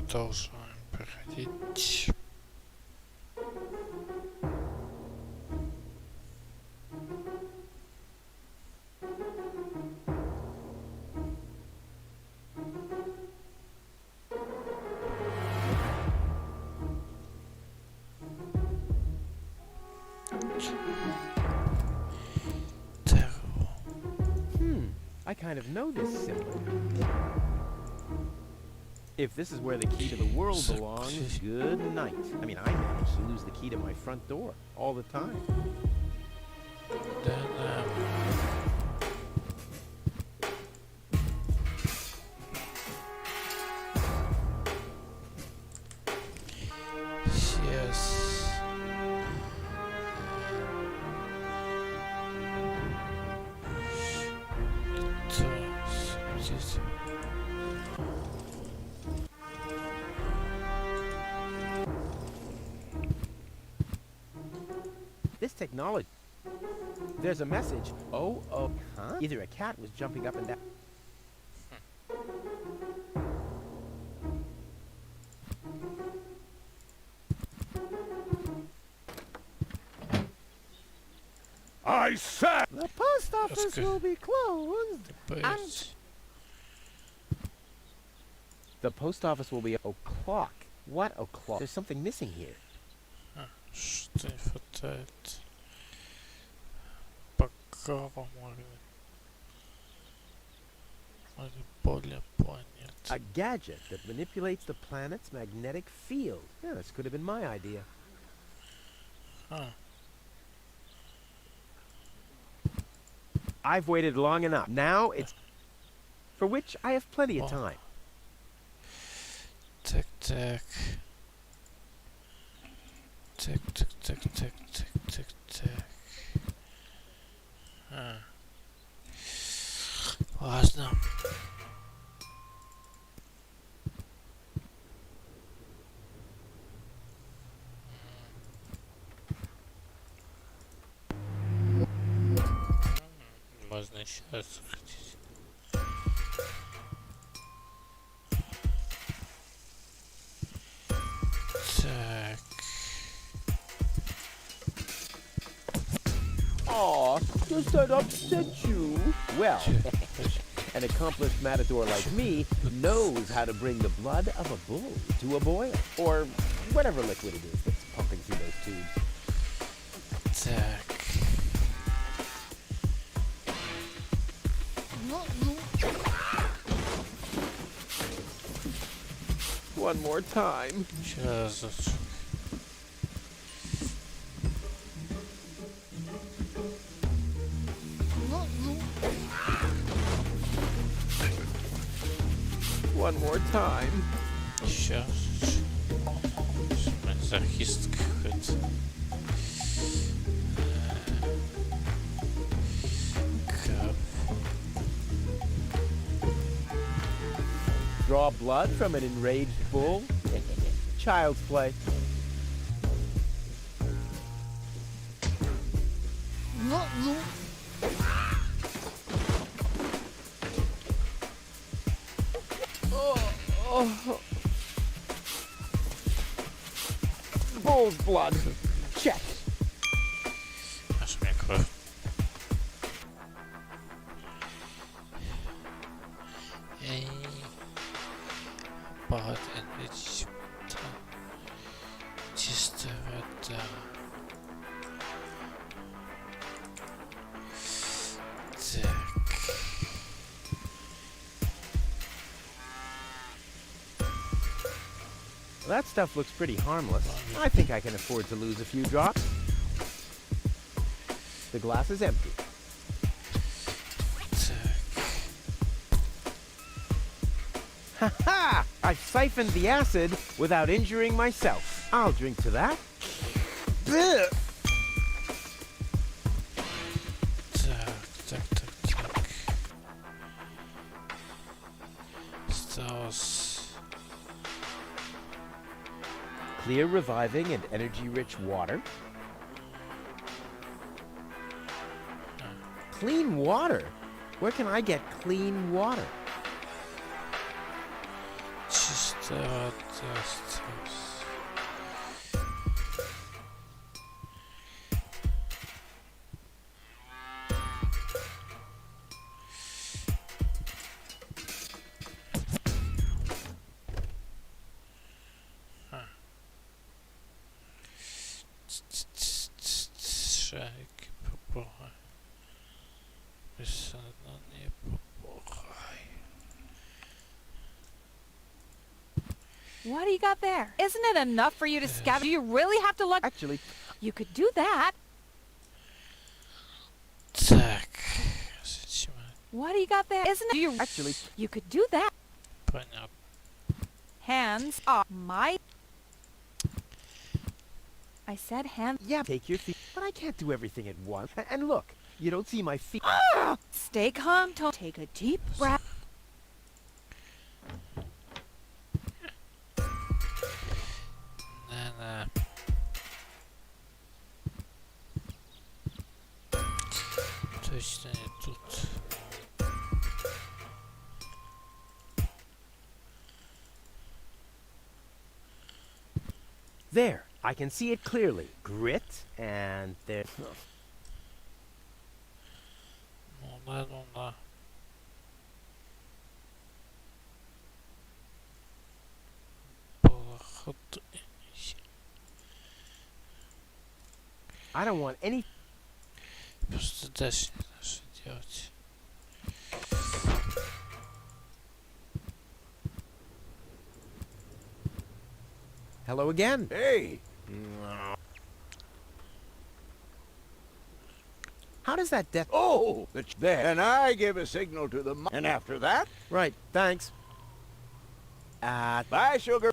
Продолжаем проходить. I kind of know this symbol. If this is where the key to the world belongs, good night. I mean, I manage to lose the key to my front door all the time. Yes. This technology. There's a message. Oh, huh? Either a cat was jumping up and down. I said The post office will be closed. And the post office will be o'clock. What o'clock? There's something missing here. Что не хватает? Пока помогли. Более планет. A gadget that manipulates the planet's magnetic field. Yeah, this could have been my idea. I've waited long enough. Now it's... For which I have plenty of time. Так, так. Так, так, так, так, так, так, так. Ладно. Можно сейчас сократить. Так. Aw, does that upset you? Well, an accomplished matador like me knows how to bring the blood of a bull to a boil. Or whatever liquid it is that's pumping through those tubes. Так. One more time. Сейчас. One more time. Сейчас. Мазохист какой-то. Draw blood from an enraged bull? Child's play. Bull's blood. Check. Аж у меня кровь. Аппарат энергетический. Чистая вода. Так. That stuff looks pretty harmless. I think I can afford to lose a few drops. The glass is empty. Ha ha! I've siphoned the acid without injuring myself. I'll drink to that. Так, так, так, так. Осталось. Clear, reviving, and energy-rich water. Clean water? Where can I get clean water? Чисто. Шарики, попугай. Бессознание, попугай. What do you got there? Isn't it enough for you to scavenge? Do you really have to look? Actually, You could do that. Так. Зачем? What do you got there? Isn't it? actually, You could do that. Понятно. Hands off my. I said hands. yeah, take your feet. But I can't do everything at once. And look, you don't see my feet. Stay calm. Take a deep breath. На-на. Точно не тут. There, I can see it clearly. Grit, and there. Ну да, ну да. Походу. I don't want any. Просто дальше не знаю, что делать. Hello again. Hey! How does that death? Oh! Then I give a signal to the... And after that, Right, thanks. bye, sugar.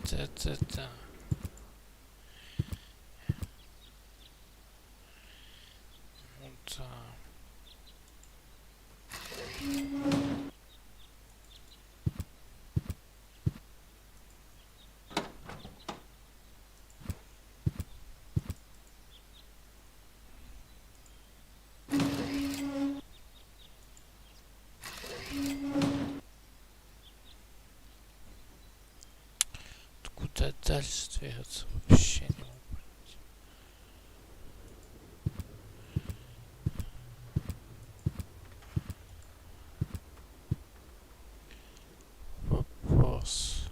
Та-та-та. Ну да. Куда дальше двигаться вообще не могу понять. Вопрос.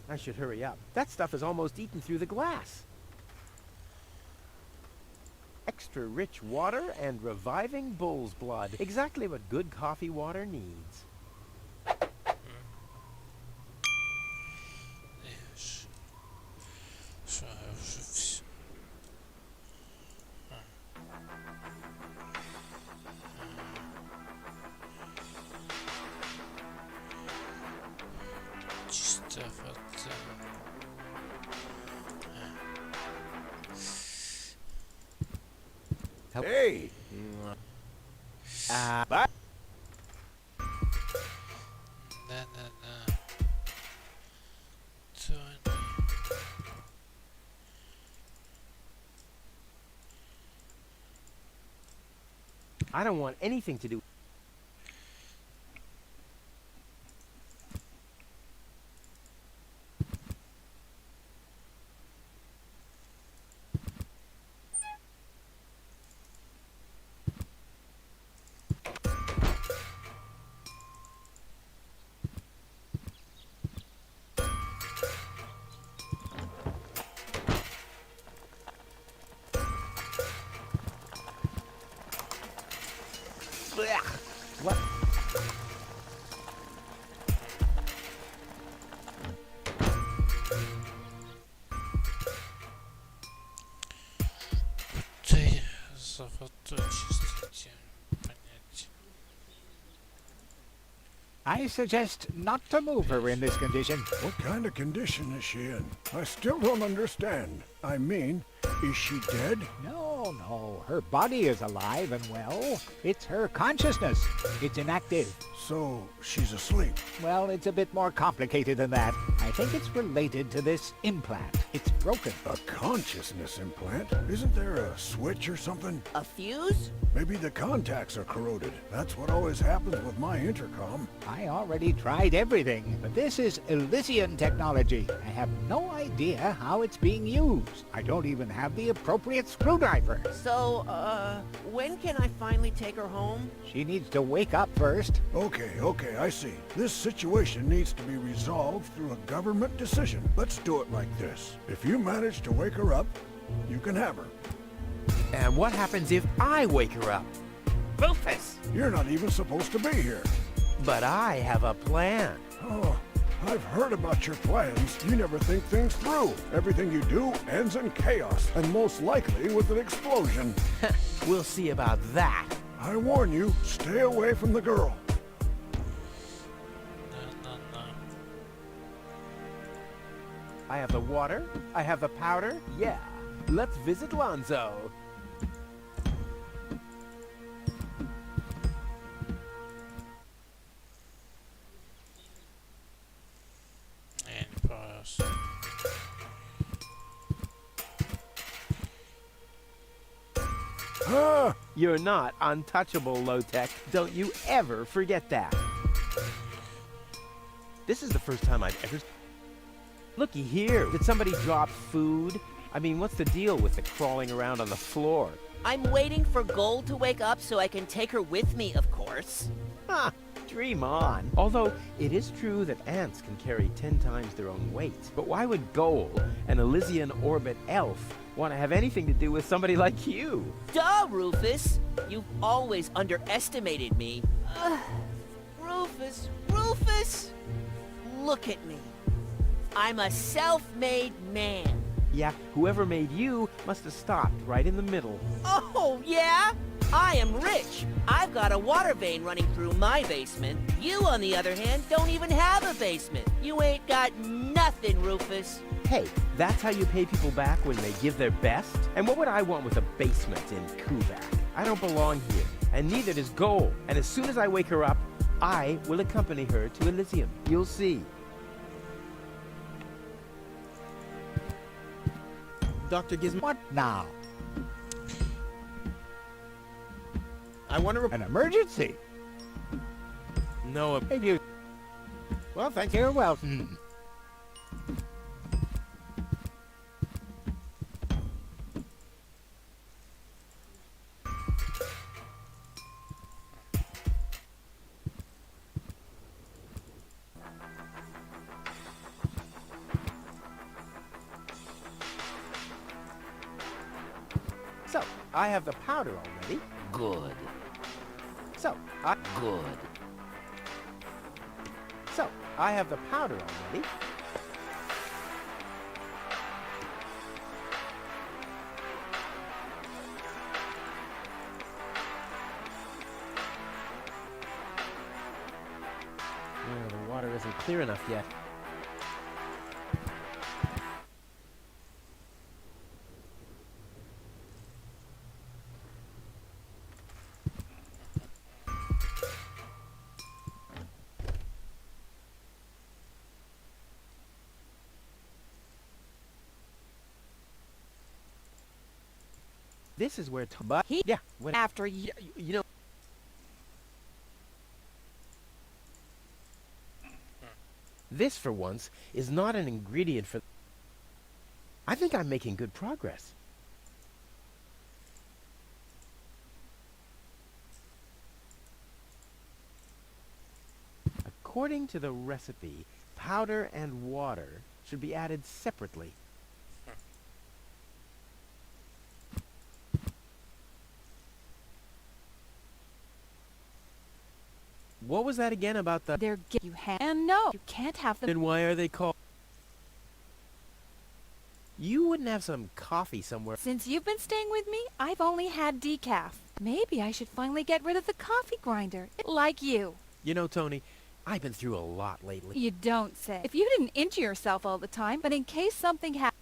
I should hurry up. That stuff is almost eaten through the glass. Extra rich water and reviving bull's blood. Exactly what good coffee water needs. Что я уже все. Чисто вот. Hey! Bye. Да-да-да. Тони. I don't want anything to do. Что чисто понять. I suggest not to move her in this condition. What kind of condition is she in? I still don't understand. I mean, is she dead? No, her body is alive and well. It's her consciousness. It's inactive. So, she's asleep. Well, it's a bit more complicated than that. I think it's related to this implant. It's broken. A consciousness implant? Isn't there a switch or something? A fuse? Maybe the contacts are corroded. That's what always happens with my intercom. I already tried everything, but this is Elysian technology. I have no idea how it's being used. I don't even have the appropriate screwdriver. So, when can I finally take her home? She needs to wake up first. Okay, I see. This situation needs to be resolved through a government decision. Let's do it like this. If you manage to wake her up, you can have her. And what happens if I wake her up? Rufus! You're not even supposed to be here. But I have a plan. Oh, I've heard about your plans. You never think things through. Everything you do ends in chaos, and most likely with an explosion. We'll see about that. I warn you, stay away from the girl. No. I have the water. I have the powder. Yeah. Let's visit Lonzo. Я не просто. Ah! You're not untouchable, low-tech. Don't you ever forget that. This is the first time I've ever... Looky here. Did somebody drop food? I mean, what's the deal with the crawling around on the floor? I'm waiting for Gold to wake up so I can take her with me, of course. Ha! Dream on. Although, it is true that ants can carry 10 times their own weight. But why would Gold, an Elysian orbit elf, want to have anything to do with somebody like you? Duh, Rufus! You've always underestimated me. Rufus! Look at me. I'm a self-made man. Yeah, whoever made you must have stopped right in the middle. Oh, yeah? I am rich. I've got a water vein running through my basement. You, on the other hand, don't even have a basement. You ain't got nothing, Rufus. Hey, that's how you pay people back when they give their best? And what would I want with a basement in Kuvak? I don't belong here, and neither does Gold. And as soon as I wake her up, I will accompany her to Elysium. You'll see. Dr. Gizmo... What now? I want to... An emergency? No... Hey, you. Well, thank you. You're welcome. So, I have the powder already. Good. So, I have the powder already. Oh, the water isn't clear enough yet. This is where yeah, when After you. you know. This, for once, is not an ingredient for... I think I'm making good progress. According to the recipe, powder and water should be added separately. What was that again about the... They're you and no, you can't have them. Then why are they called... You wouldn't have some coffee somewhere. Since you've been staying with me, I've only had decaf. Maybe I should finally get rid of the coffee grinder, like you. You know, Tony, I've been through a lot lately. You don't say. If you didn't injure yourself all the time, but in case something happens,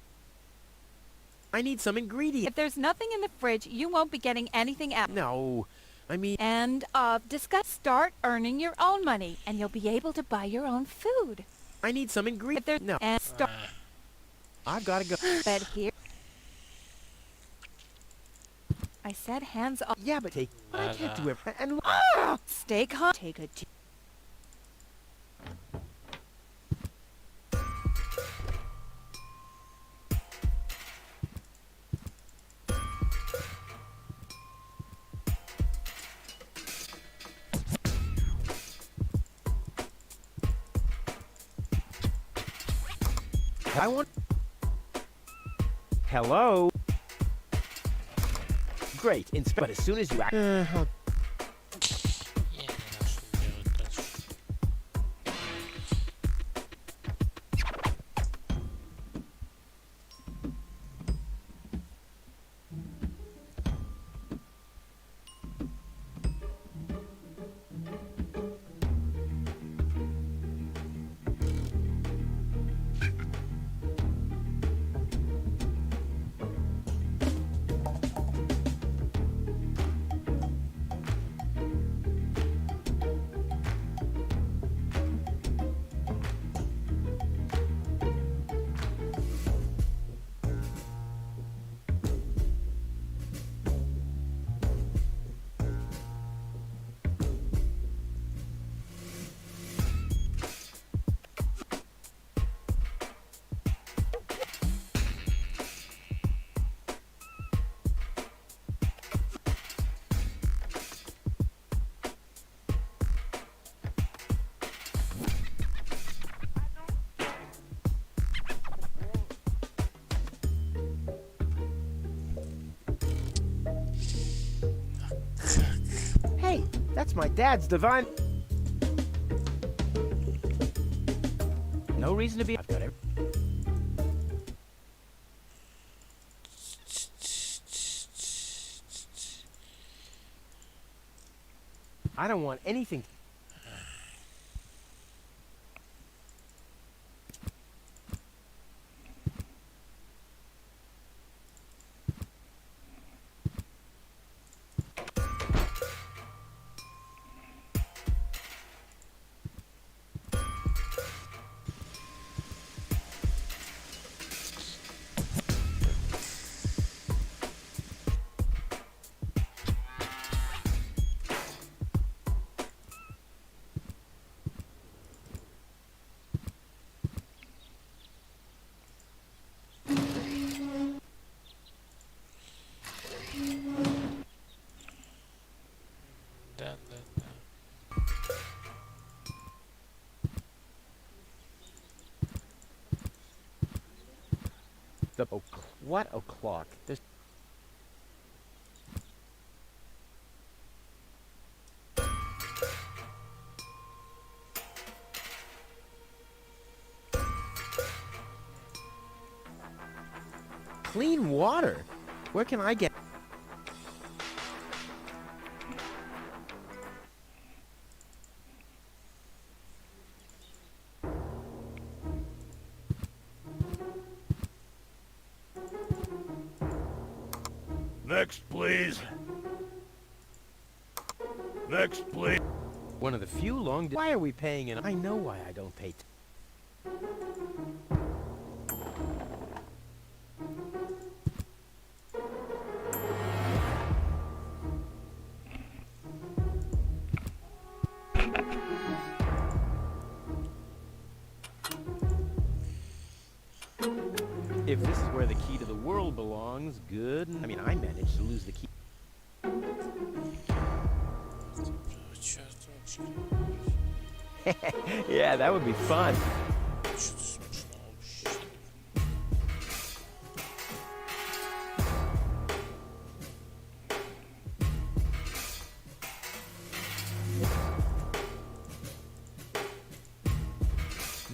I need some ingredients. if there's nothing in the fridge, you won't be getting anything else. No, I mean... End of discuss. Start earning your own money, and you'll be able to buy your own food. I need some If ingredients. there's No, and start. I've got to go. But here, I said hands off. Yeah, but I can't do everything. And look, Stay calm. Take a. I want... Hello? Great, but as soon as you act... Я не знаю, что делать дальше. Hey, that's my dad's divine... No reason to be... I've got every... I don't want anything... Да. What o'clock? There's... Clean water? Where can I get... Next, please. Next, please. One of the few long... Why are we paying in... I know why I don't pay... If this is where the key to the world belongs, good. I mean, I managed to lose the key. Yeah, that would be fun. Что-то смешно вообще.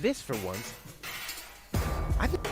This, for once, I think...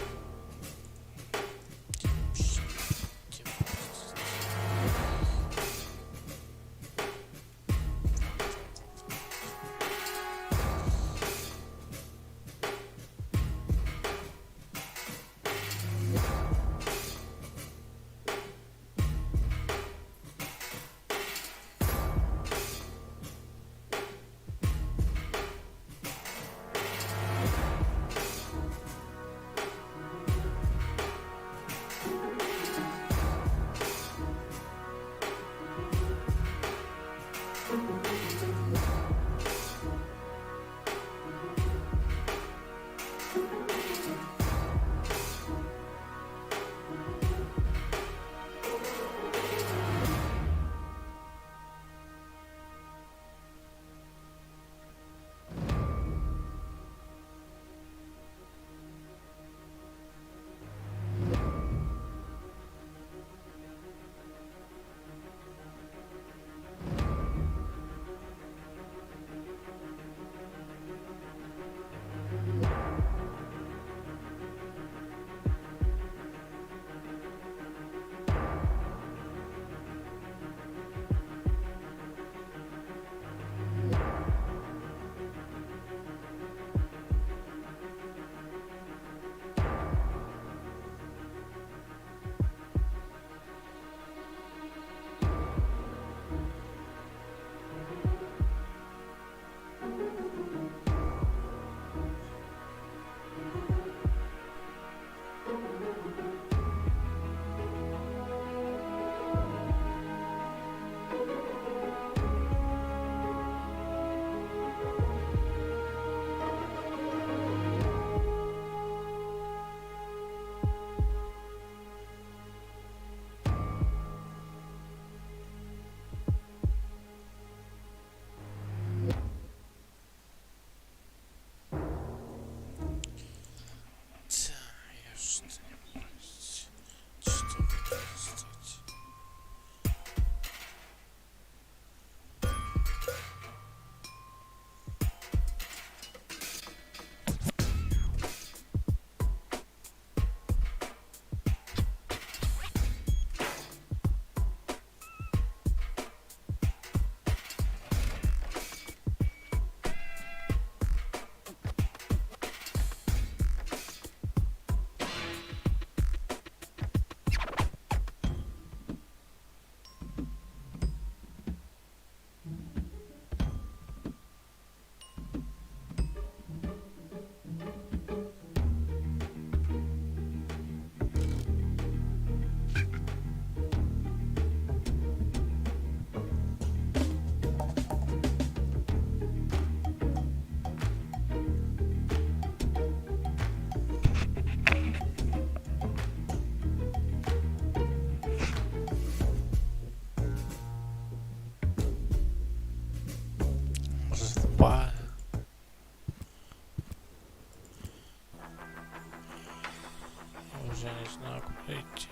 не знаю, куда идти.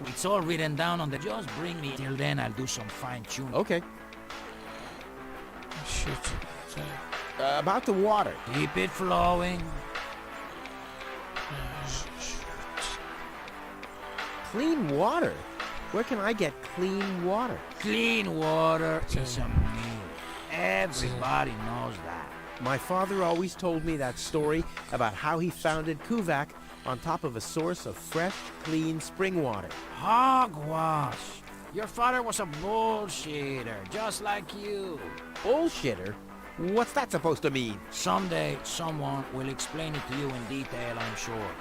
It's all written down on the... Just bring me. Till then, I'll do some fine-tuning. Okay. Shit. About the water. Keep it flowing. Clean water? Where can I get clean water? Clean water is a meal. Everybody knows that. My father always told me that story about how he founded Kuvak on top of a source of fresh, clean spring water. Hogwash. Your father was a bullshitter, just like you. Bullshitter? What's that supposed to mean? Someday, someone will explain it to you in detail, I'm sure.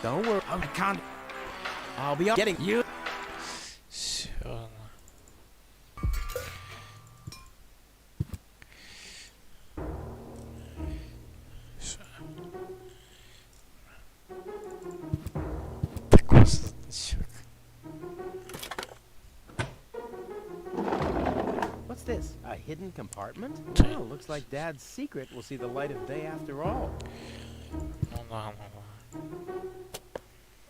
Don't worry. I can't... I'll be getting you. Всё. Такой значок. What's this? A hidden compartment? Tiny. Oh, looks like Dad's secret will see the light of day after all. Ну да, ну да.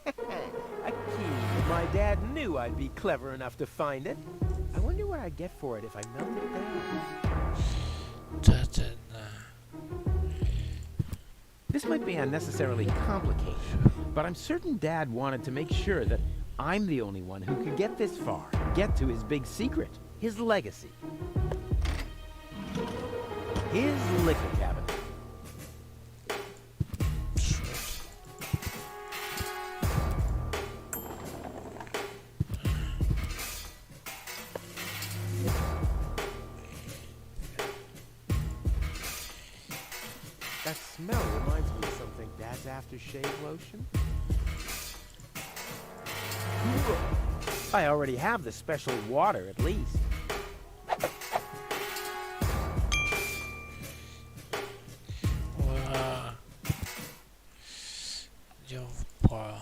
A key. My dad knew I'd be clever enough to find it. I wonder what I'd get for it if I melted it down. Да-да-да. This might be unnecessarily complicated, but I'm certain Dad wanted to make sure that I'm the only one who could get this far, get to his big secret, his legacy. His liquor cabinet. That smell reminds me of something. Dad's aftershave lotion? I already have the special water, at least. Ура. Я впал.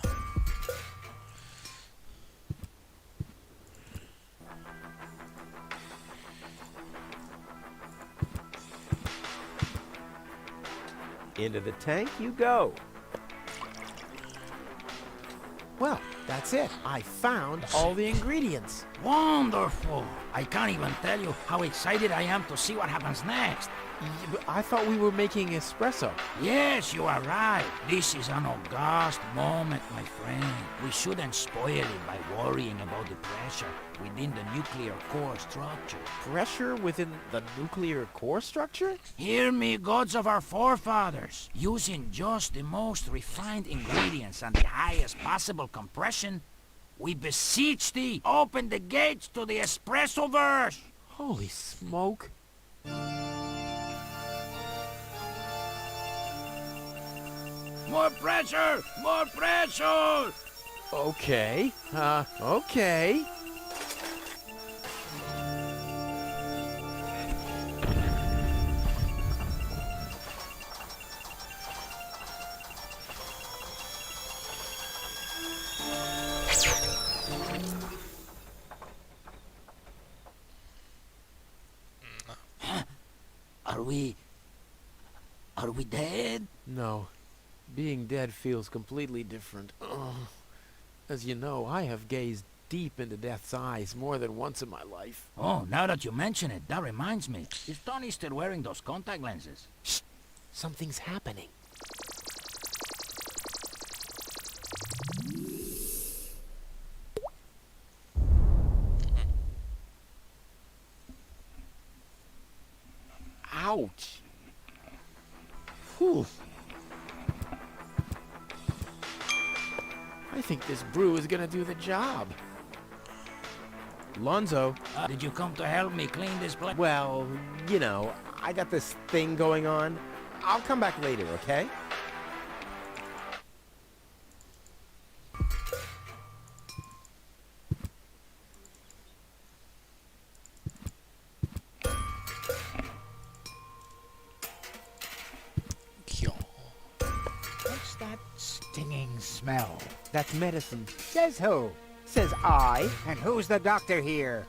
Into the tank you go. Well, that's it. I found all the ingredients. Wonderful. I can't even tell you how excited I am to see what happens next. But I thought we were making espresso. Yes, you are right. This is an august moment, my friend. We shouldn't spoil it by worrying about the pressure within the nuclear core structure. Pressure within the nuclear core structure? Hear me, gods of our forefathers. Using just the most refined ingredients and the highest possible compression, we beseech thee, open the gates to the espresso-verse. Holy smoke. More pressure! More pressure! Okay. Okay. Are we dead? No. Being dead feels completely different. Ugh. As you know, I have gazed deep into death's eyes more than once in my life. Oh, now that you mention it, that reminds me. Is Tony still wearing those contact lenses? Shh! Something's happening. Ouch! Whew. I think this brew is gonna do the job. Lonzo. Did you come to help me clean this place? Well, you know, I got this thing going on. I'll come back later, okay? Yo. What's that stinging smell? That's medicine. Says who? Says I. And who's the doctor here?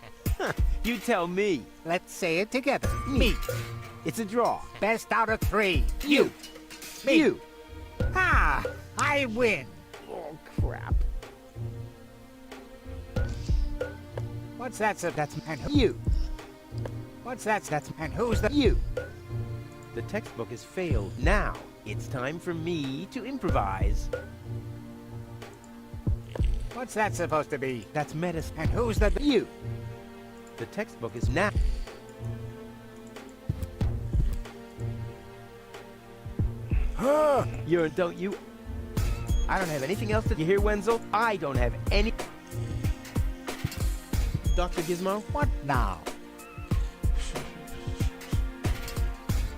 You tell me. Let's say it together. Me. It's a draw. Best out of three. You. Me. You. Ah! I win. Oh, crap. What's that? That's and who? You. What's that? That's and who's the You. The textbook has failed. Now, it's time for me to improvise. What's that supposed to be? That's medicine. And who's the You. The textbook is now. Don't you? I don't have anything else to. You hear, Wenzel? I don't have any. Dr. Gizmo? What now?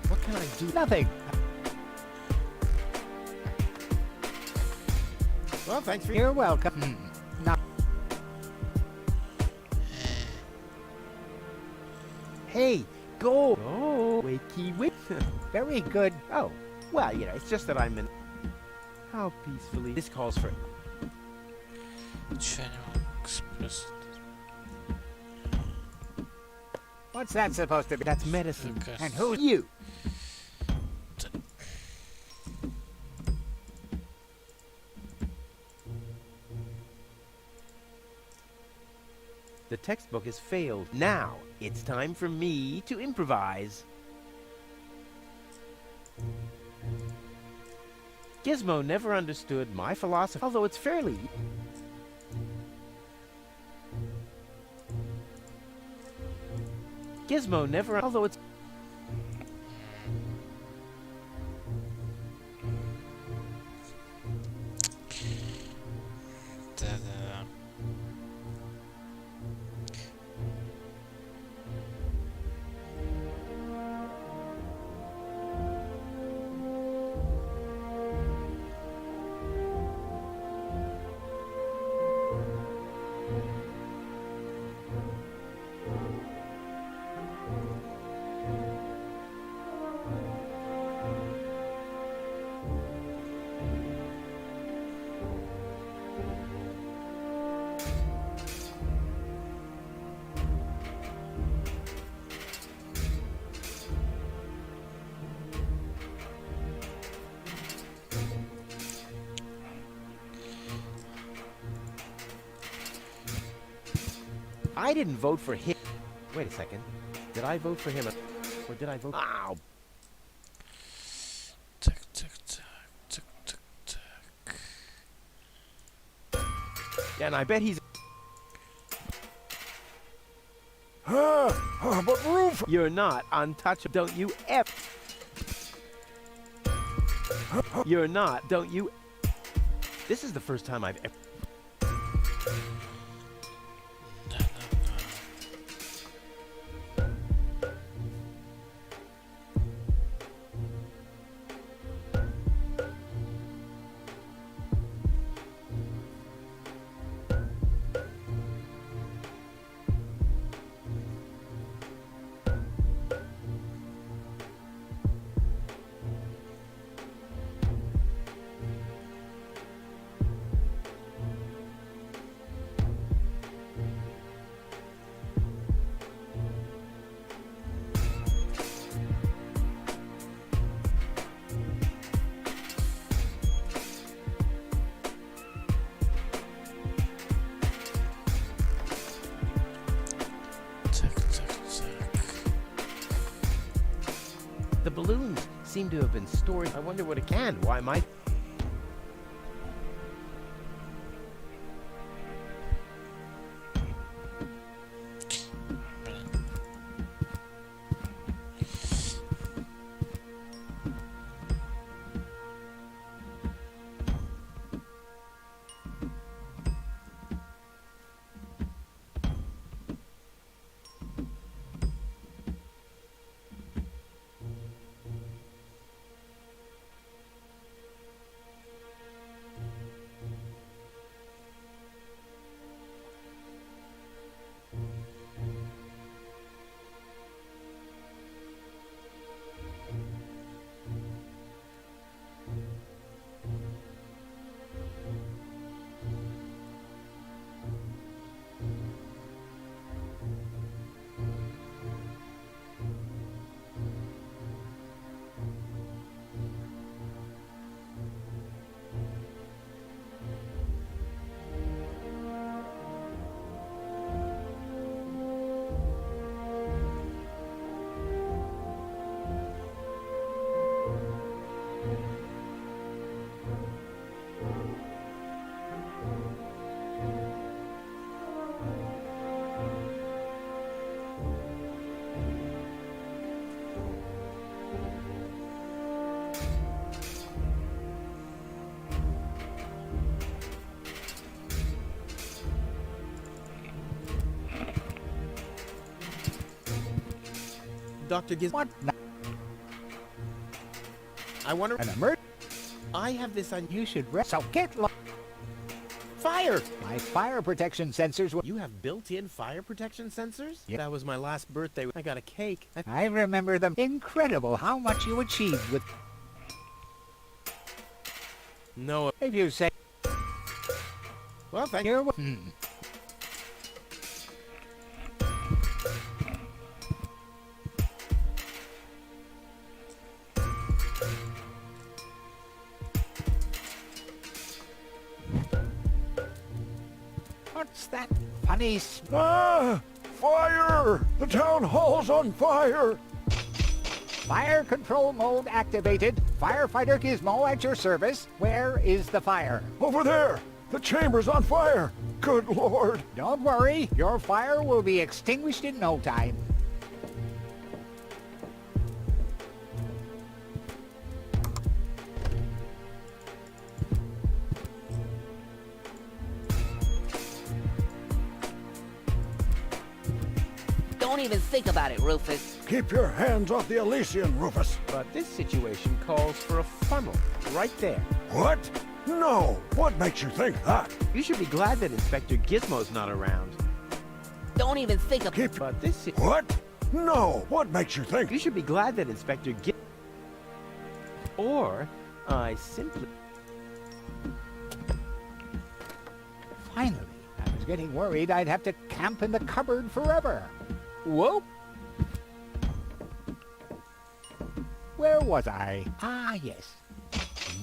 What can I do? Nothing. Well, thanks for You're welcome. Now. Hey, go! Oh, wakey wake. Very good. Oh, well, you know, it's just that I'm in. How peacefully. This calls for. Express. What's that supposed to be? That's medicine. Okay. And who's You. The textbook has failed. Now, it's time for me to improvise. Gizmo never understood my philosophy, although it's fairly... Gizmo never... Although it's... I didn't vote for him. Wait a second. Did I vote for him? Or did I vote... Ow! Tick, tick, tick, tick, tick, tick. Yeah, and I bet he's... But roof. You're not untouchable. Don't you ever... You're not. Don't you... This is the first time I've ever... No, no, no. Tick, tick, tick. The balloons seem to have been stored. I wonder what it can. Why am I... Dr. Giz... What? I wonder... An emergency? I have this on... You should rest. So get Fire! My fire protection sensors will... You have built-in fire protection sensors? Yeah. That was my last birthday. I got a cake. I remember them. Incredible how much you achieved with... No. If you say... Well, thank you. You're... What's that funny Ah! Fire! The town hall's on fire! Fire control mode activated. Firefighter Gizmo at your service. Where is the fire? Over there! The chamber's on fire! Good Lord! Don't worry. Your fire will be extinguished in no time. Don't even think about it, Rufus. Keep your hands off the Elysian, Rufus! But this situation calls for a funnel. Right there. What? No! What makes you think that? You should be glad that Inspector Gizmo's not around. Don't even think about Keep... But this... What? No! What makes you think... You should be glad that Inspector Giz... Or, I simply... Finally, I was getting worried I'd have to camp in the cupboard forever. Whoa! Where was I? Ah, yes.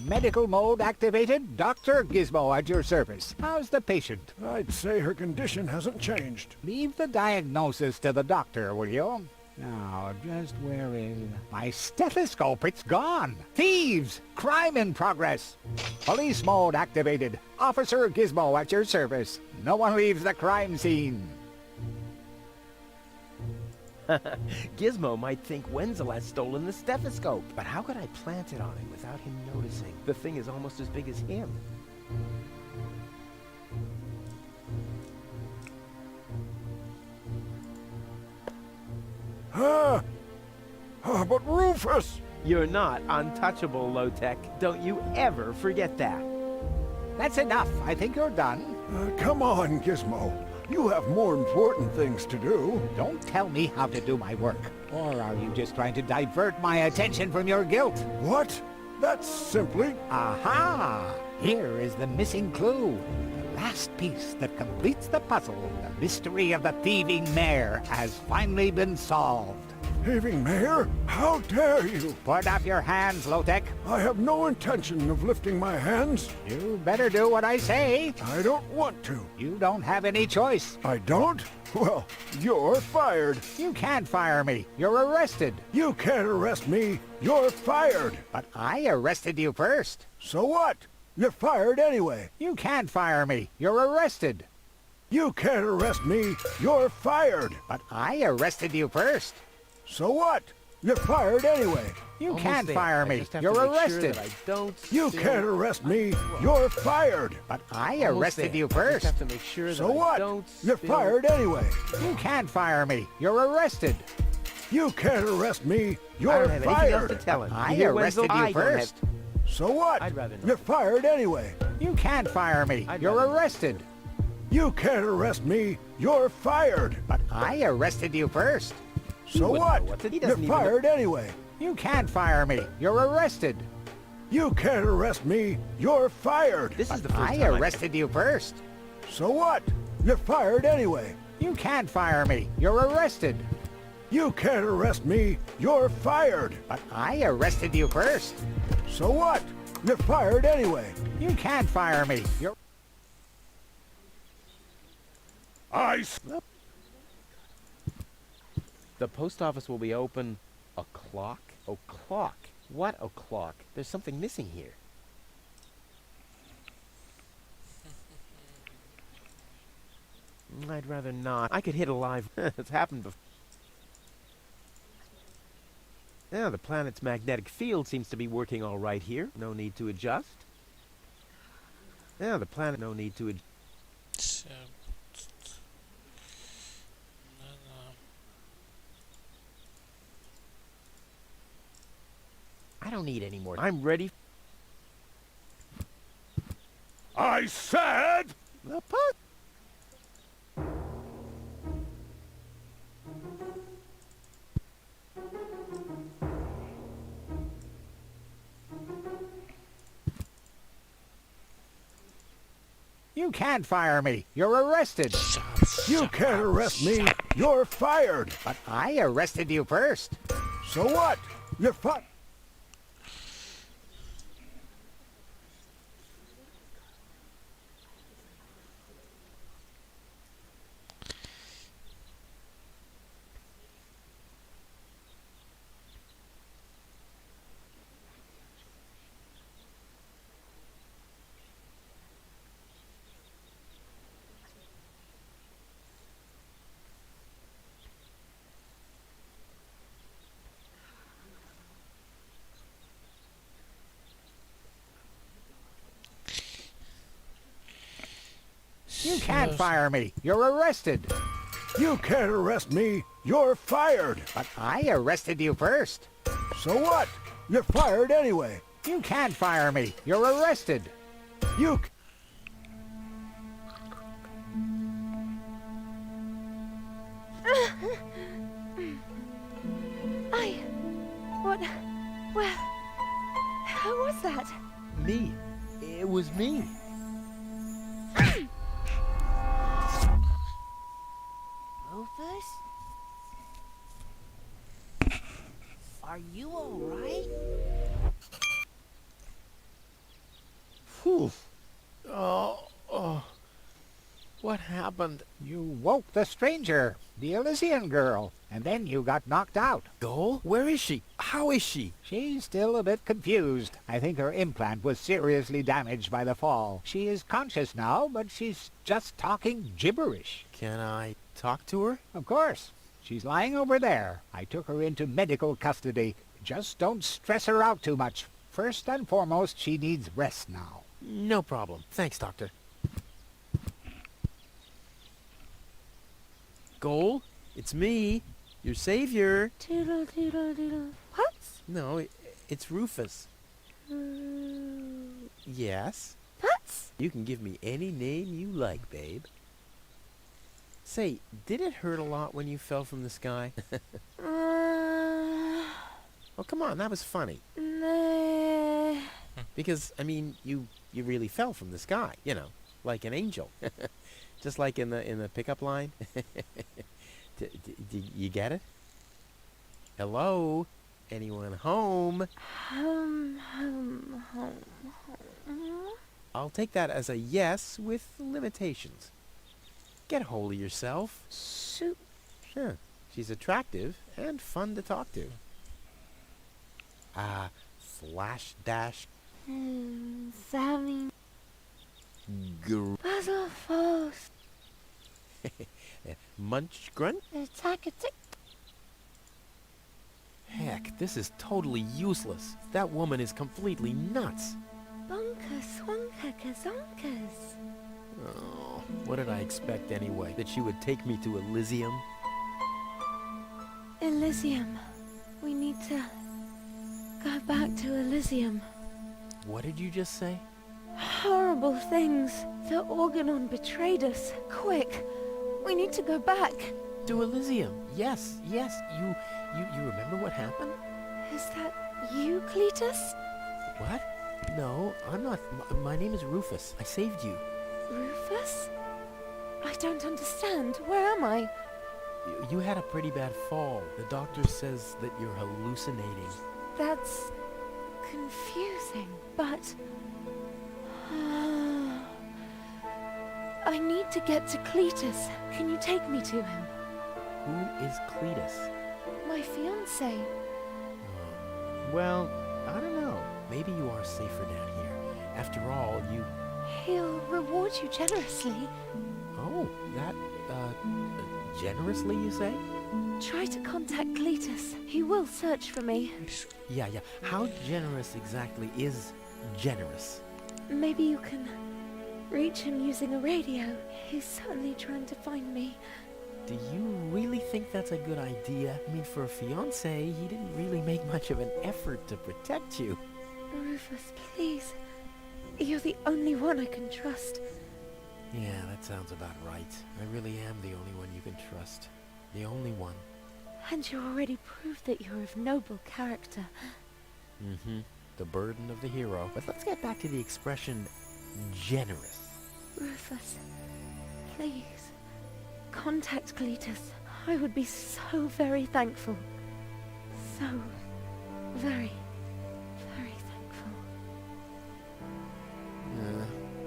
Medical mode activated. Dr. Gizmo at your service. How's the patient? I'd say her condition hasn't changed. Leave the diagnosis to the doctor, will you? Now, just where is... My stethoscope, it's gone! Thieves! Crime in progress! Police mode activated. Officer Gizmo at your service. No one leaves the crime scene. Gizmo might think Wenzel has stolen the stethoscope. But how could I plant it on him without him noticing? The thing is almost as big as him. But Rufus! You're not untouchable, low-tech. Don't you ever forget that. That's enough. I think you're done. Come on, Gizmo. You have more important things to do. Don't tell me how to do my work. Or are you just trying to divert my attention from your guilt? What? That's simply... Aha! Here is the missing clue. The last piece that completes the puzzle. The mystery of the thieving mare has finally been solved. Thieving Mayor? How dare you? Put up your hands, Low-Tech. I have no intention of lifting my hands. You better do what I say. I don't want to. You don't have any choice. I don't? Well, you're fired. You can't fire me. You're arrested. You can't arrest me. You're fired. But I arrested you first. So what? You're fired anyway. You can't fire me. You're arrested. You can't arrest me. You're fired. But I arrested you first. So what? You're fired anyway. You Almost can't there. fire I me. just have You're to make arrested. Sure that I don't You spill- can't arrest me. You're fired. But I Almost arrested there. you I just first. have to make sure that So I what? don't You're spill- fired anyway. You can't fire me. You're arrested. You can't arrest me. I You're don't have anything else to fired. tell him. I You hear, arrested Wenzel? you I don't have- first. So what? I'd rather not. You're fired anyway. You can't fire me. I'd You're rather- arrested. You can't arrest me. You're fired. But I arrested you first. So wouldn't what? know what to- he You're doesn't even know- fired anyway. You can't fire me. You're arrested. You can't arrest me. You're fired. This is the first I time arrested you first. So what? You're fired anyway. You can't fire me. You're arrested. You can't arrest me. You're fired. But I arrested you first. So what? You're fired anyway. You can't fire me. You're... The post office will be open o'clock? O'clock? What o'clock? There's something missing here. I'd rather not. I could hit a live... It's happened before. Now, the planet's magnetic field seems to be working all right here. No need to adjust. Now, the planet... No need to adjust. So, no, no. don't need any more. I'm ready. I said... The pot. You can't fire me. You're arrested. You can't arrest me. You're fired. But I arrested you first. So what? You're fired. You can't fire me. You're arrested. You can't arrest me. You're fired. But I arrested you first. So what? You're fired anyway. You can't fire me. You're arrested. You... What? Where? Who was that? Me. It was me. Rufus? Are you alright? Whew. Oh. What happened? You woke the stranger, the Elysian girl, and then you got knocked out. Goal? Where is she? How is she? She's still a bit confused. I think her implant was seriously damaged by the fall. She is conscious now, but she's just talking gibberish. Can I talk to her? Of course. She's lying over there. I took her into medical custody. Just don't stress her out too much. First and foremost, she needs rest now. No problem. Thanks, Doctor. Goal? It's me, your savior. Doodle doodle doodle. What? No, it's Rufus. Yes? What? You can give me any name you like, babe. Say, did it hurt a lot when you fell from the sky? Oh, come on, that was funny. Nah. Because, I mean, you really fell from the sky, you know, like an angel. Just like in the pickup line. You get it? Hello? Anyone home? Home. I'll take that as a yes with limitations. Get a hold of yourself. Soup. Sure. She's attractive and fun to talk to. Slash dash Sammy. Puzzle force. Munch grunt? Attack a tick. Heck, this is totally useless. That woman is completely nuts. Bonkers, wonkers, zonkers. Oh, what did I expect anyway? That she would take me to Elysium? Elysium. We need to go back to Elysium. What did you just say? Horrible things. The Organon betrayed us. Quick. We need to go back. To Elysium. Yes. You remember what happened? Is that you, Cletus? What? No, I'm not. My name is Rufus. I saved you. Rufus? I don't understand. Where am I? You had a pretty bad fall. The doctor says that you're hallucinating. That's confusing, but... I need to get to Cletus. Can you take me to him? Who is Cletus? My fiancé. Well, I don't know. Maybe you are safer down here. After all, you... He'll reward you generously. Oh, that, generously, you say? Try to contact Cletus. He will search for me. Yeah. How generous exactly is generous? Maybe you can reach him using a radio. He's certainly trying to find me. Do you really think that's a good idea? I mean, for a fiancé, he didn't really make much of an effort to protect you. Rufus, please. You're the only one I can trust. Yeah, that sounds about right. I really am the only one you can trust. The only one. And you already proved that you're of noble character. Mm-hmm. The burden of the hero. But let's get back to the expression generous. Rufus, please. Contact Cletus. I would be so very thankful. So very, very thankful.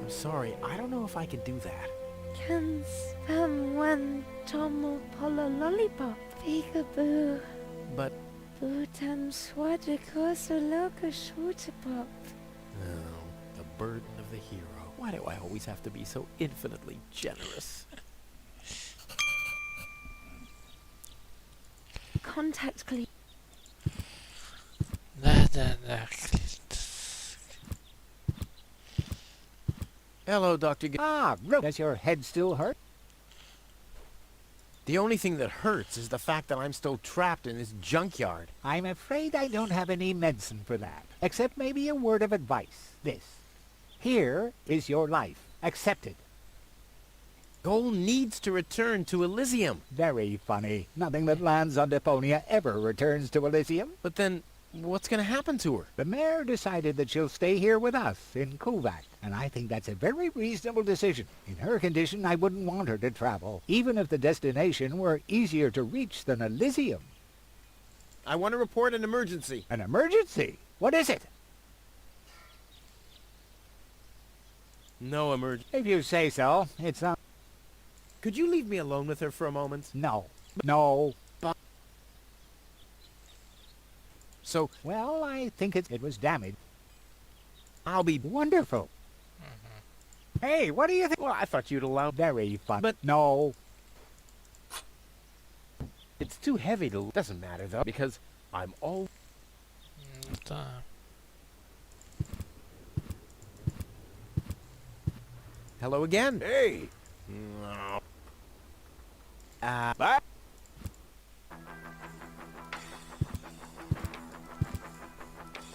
I'm sorry. I don't know if I can do that. Can spam when tomo polo lollipop. Peekaboo. But... Bootam swadiko soloka shootapop. Oh, the burden of the hero. Why do I always have to be so infinitely generous? Contact Cletus. Hello, Dr. Does your head still hurt? The only thing that hurts is the fact that I'm still trapped in this junkyard. I'm afraid I don't have any medicine for that, except maybe a word of advice. This. Here is your life. Accept it. Goal needs to return to Elysium. Very funny. Nothing that lands on Deponia ever returns to Elysium. But then, what's going to happen to her? The mayor decided that she'll stay here with us in Kovac, and I think that's a very reasonable decision. In her condition, I wouldn't want her to travel, even if the destination were easier to reach than Elysium. I want to report an emergency. An emergency? What is it? No emergency. If you say so. It's not... Could you leave me alone with her for a moment? No. No. So, Well, I think it was damaged. I'll be... Wonderful. Hey, what do you think? Well, I thought you'd allow... Very fun. But- No. It's too heavy to... Doesn't matter, though, because I'm all... Да. Hello again. Hey!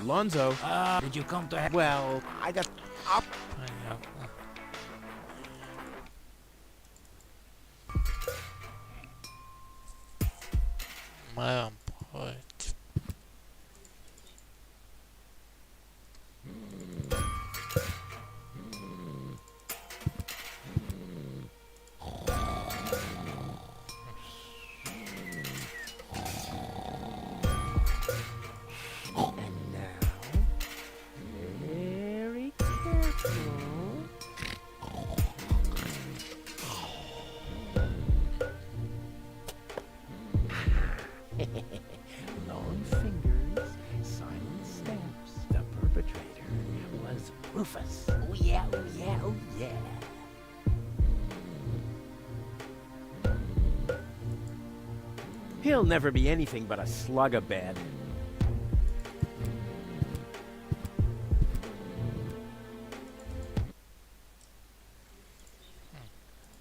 Lonzo. Did you come to help? Well, I got... Up. Понятно. Моя память. And now... Very careful. Long fingers, silent stamps. The perpetrator was Rufus. Oh yeah, oh yeah, oh yeah. He'll never be anything but a slug of bed.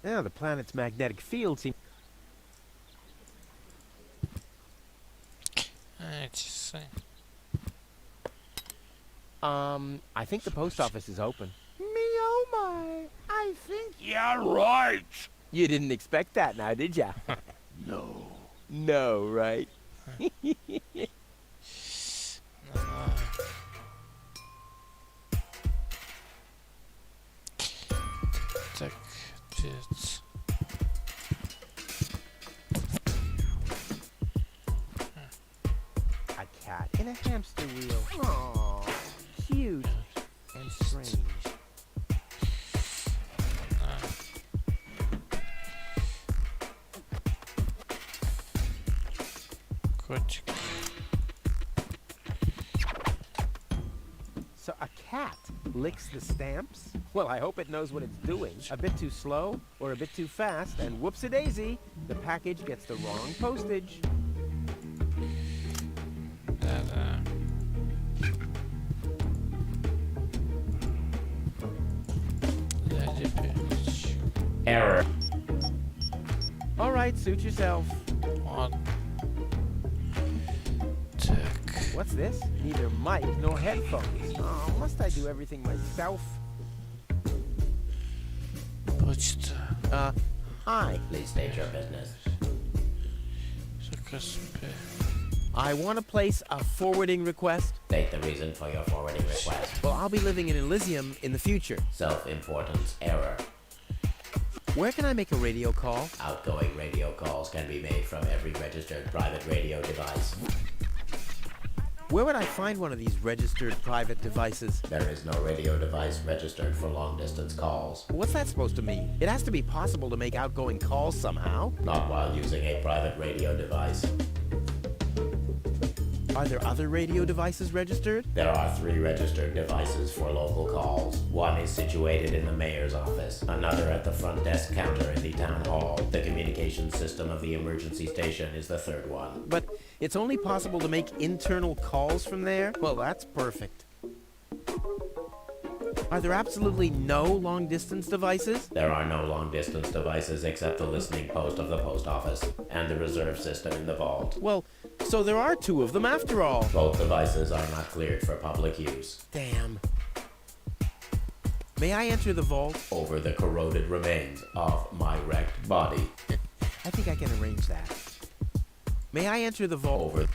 Yeah, the planet's magnetic field seems... Часы. I think the post office is open. Me oh my. I think... Yeah, right! You didn't expect that now, did ya? No. No, right? Так, пец. A cat in a hamster wheel. Aww, cute and strange. Котик. So a cat licks the stamps? Well, I hope it knows what it's doing. A bit too slow or a bit too fast, and whoops-a-daisy, the package gets the wrong postage. Да-да. Дядя Петич. Error. All right, suit yourself. on. Так. What's this? Neither mic nor headphones. Oh, must I do everything myself? Почта. Hi. Please state your business. Заказ. I want to place a forwarding request. State the reason for your forwarding request. Well, I'll be living in Elysium in the future. Self-importance error. Where can I make a radio call? Outgoing radio calls can be made from every registered private radio device. Where would I find one of these registered private devices? There is no radio device registered for long-distance calls. What's that supposed to mean? It has to be possible to make outgoing calls somehow. Not while using a private radio device. Are there other radio devices registered? There are 3 registered devices for local calls. One is situated in the mayor's office, another at the front desk counter in the town hall. The communication system of the emergency station is the 3rd one. But it's only possible to make internal calls from there? Well, that's perfect. Are there absolutely no long-distance devices? There are no long-distance devices except the listening post of the post office and the reserve system in the vault. Well, so there are 2 of them after all. Both devices are not cleared for public use. Damn. May I enter the vault? Over the corroded remains of my wrecked body. I think I can arrange that. May I enter the vault? Over.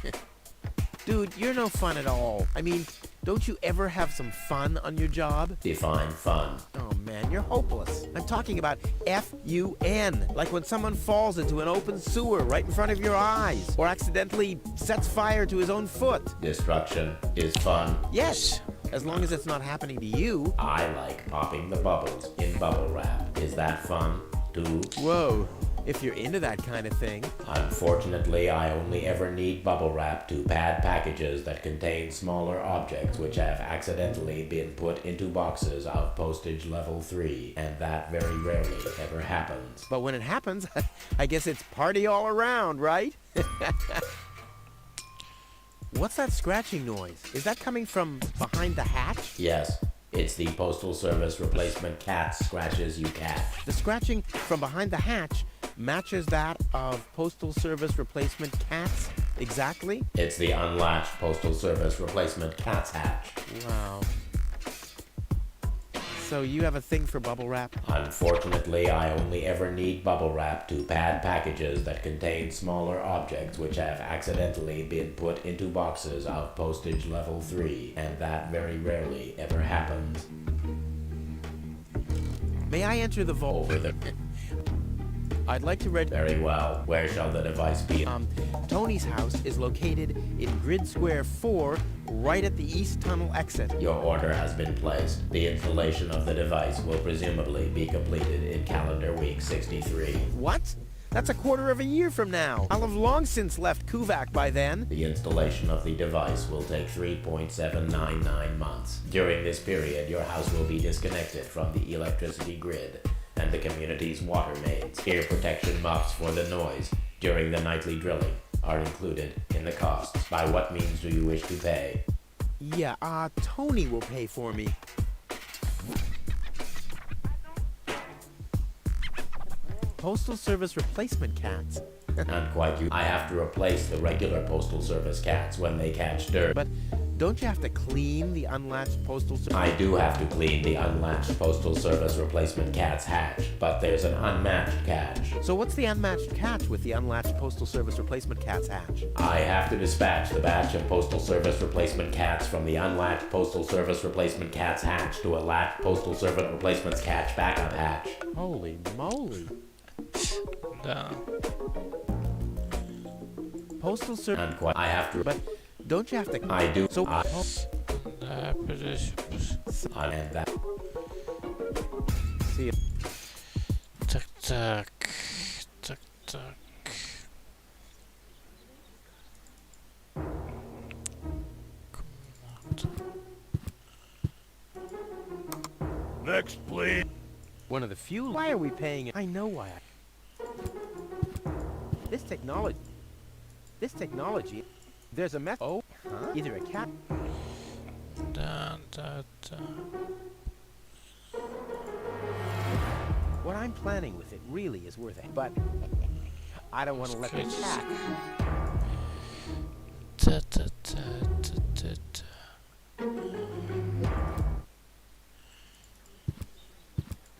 Dude, you're no fun at all. I mean, don't you ever have some fun on your job? Define fun. Oh man, you're hopeless. I'm talking about F-U-N. Like when someone falls into an open sewer right in front of your eyes. Or accidentally sets fire to his own foot. Destruction is fun. Yes, as long as it's not happening to you. I like popping the bubbles in bubble wrap. Is that fun, too? Whoa, if you're into that kind of thing. Unfortunately, I only ever need bubble wrap to pad packages that contain smaller objects which have accidentally been put into boxes of postage level 3, and that very rarely ever happens. But when it happens, I guess it's party all around, right? What's that scratching noise? Is that coming from behind the hatch? Yes, it's the Postal Service replacement cat scratches you catch. The scratching from behind the hatch matches that of Postal Service replacement cats exactly? It's the unlatched Postal Service replacement cat's hatch. Wow. So you have a thing for bubble wrap? Unfortunately, I only ever need bubble wrap to pad packages that contain smaller objects which have accidentally been put into boxes of postage level 3, and that very rarely ever happens. May I enter the vault? Over the... I'd like to read. Very well. Where shall the device be? Tony's house is located in Grid Square 4, right at the East Tunnel exit. Your order has been placed. The installation of the device will presumably be completed in calendar week 63. What? That's a quarter of a year from now. I'll have long since left Kuvak by then. The installation of the device will take 3.799 months. During this period, your house will be disconnected from the electricity grid and the community's water mains. Ear protection muffs for the noise during the nightly drilling are included in the costs. By what means do you wish to pay? Yeah, Tony will pay for me. Postal Service replacement cats. Not quite you. I have to replace the regular Postal Service cats when they catch dirt. But don't you have to clean the unlatched Postal Service? I do have to clean the unlatched Postal Service replacement cat's hatch, but there's an unmatched catch. So what's the unmatched catch with the unlatched Postal Service replacement cat's hatch? I have to dispatch the batch of Postal Service replacement cats from the unlatched Postal Service replacement cat's hatch to a latched Postal Service replacement cat's backup hatch. Holy moly. Да. Postal Service. And quite, I have to. But don't you have to? I do. So. I, Да, подожди. and that. See. Так, так. Так, так. Next, please. One of the few. Why are we paying it? I know why. This technology. There's a method. Oh, huh? Either a cat. Да, да, да. What I'm planning with it really is worth it. But I don't want to let the cat.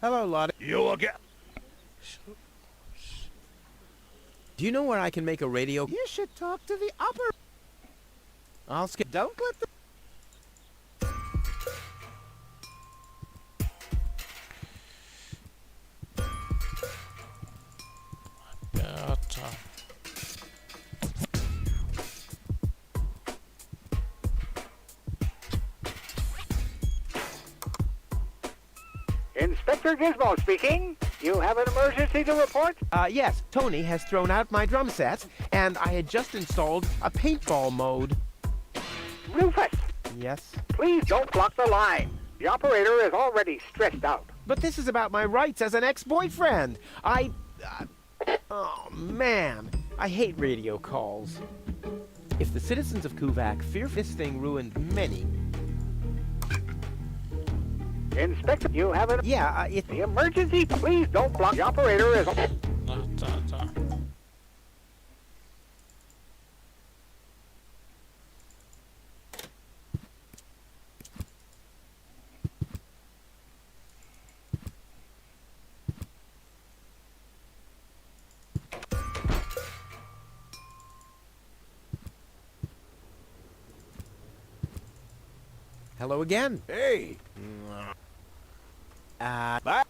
Hello, Lottie. You again? Do you know where I can make a radio? You should talk to the upper... I'll skip. Don't let the... Оператор. Inspector Gizmo speaking. You have an emergency to report? Yes, Tony has thrown out my drum sets, and I had just installed a paintball mode. Rufus, Yes? please don't block the line. The operator is already stressed out. But this is about my rights as an ex-boyfriend. Oh, man. I hate radio calls. If the citizens of Kuvak fear this thing ruined many... Inspector, you have an... Yeah, The emergency, please don't block. The operator is... Да. Hello again. Hey, Bye.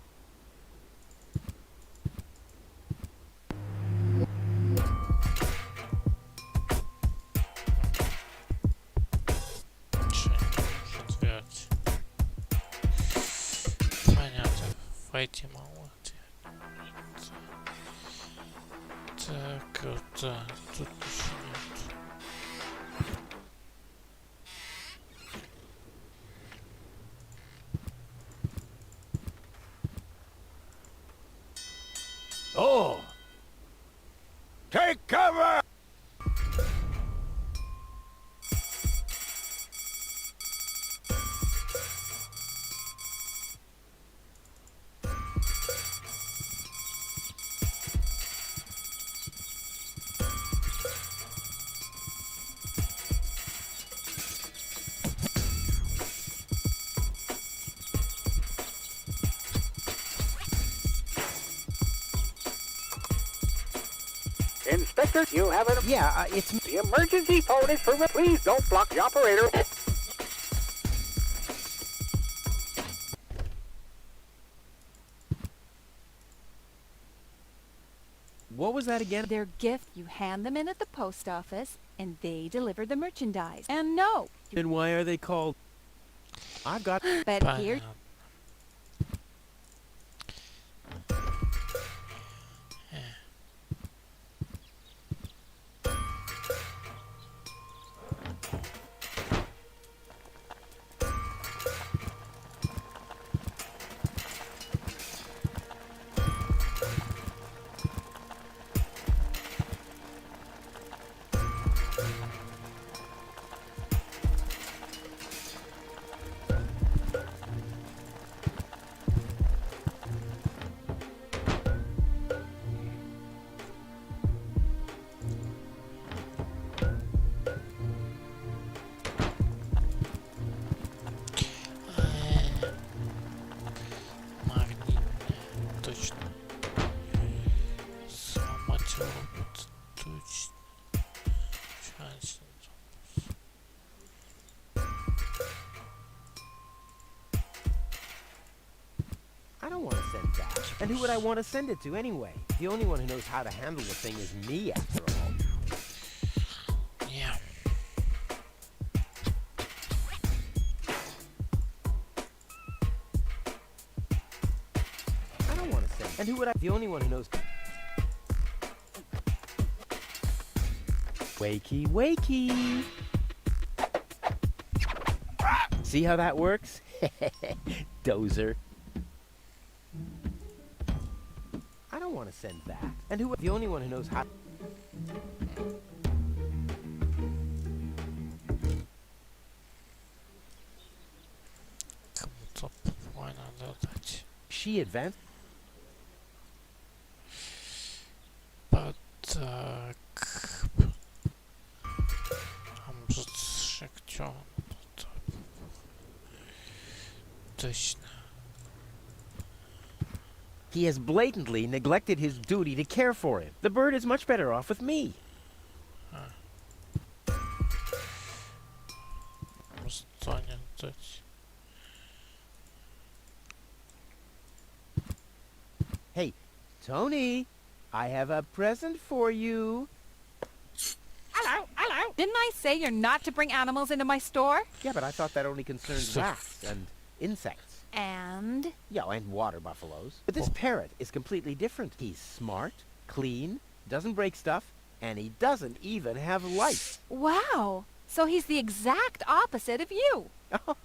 Что не может делать? Понятно. Войти могу. Так, вот да. Тут еще нет. oh! Take cover! Inspector, you have an... Yeah, it's... The emergency phone is for... Please don't block the operator. What was that again? Their gift, you hand them in at the post office, and they deliver the merchandise. And no, And why are they called... I've got... but here... Понятно. Магнитная, точно. Сломать робот, точно. Часть. I don't want to send that. And who would I want to send it to anyway? The only one who knows how to handle the thing is me, after all. Yeah. I don't want to send... And who would I... The only one who knows... Wakey, wakey! See how that works? Dozer. I don't want to send that. And who... The only one who knows how... Кому-то покой надо дать. She advanced... Под Точно. He has blatantly neglected his duty to care for him. The bird is much better off with me. Станет дать. Hey, Tony, I have a present for you. Hello, hello. Didn't I say you're not to bring animals into my store? Yeah, but I thought that only concerned rats and insects. And? Yeah, and water buffaloes. But this parrot is completely different. He's smart, clean, doesn't break stuff, and he doesn't even have lice. Wow. So he's the exact opposite of you. Oh,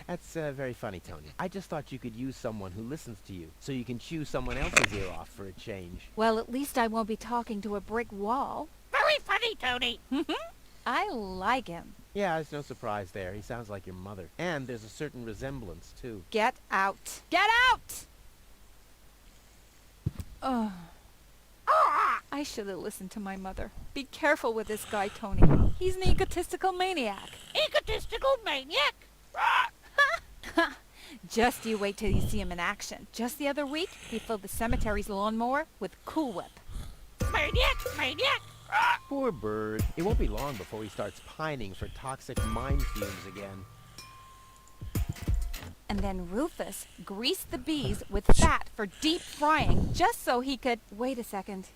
that's very funny, Tony. I just thought you could use someone who listens to you, so you can chew someone else's ear off for a change. Well, at least I won't be talking to a brick wall. Very funny, Tony. I like him. Yeah, there's no surprise there. He sounds like your mother. And there's a certain resemblance, too. Get out. Get out! Oh. I should have listened to my mother. Be careful with this guy, Tony. He's an egotistical maniac. Egotistical maniac? Just you wait till you see him in action. Just the other week, he filled the cemetery's lawnmower with Cool Whip. Maniac, maniac. Poor bird. It won't be long before he starts pining for toxic mine fumes again. And then Rufus greased the bees with fat for deep frying just so he could... Wait a second.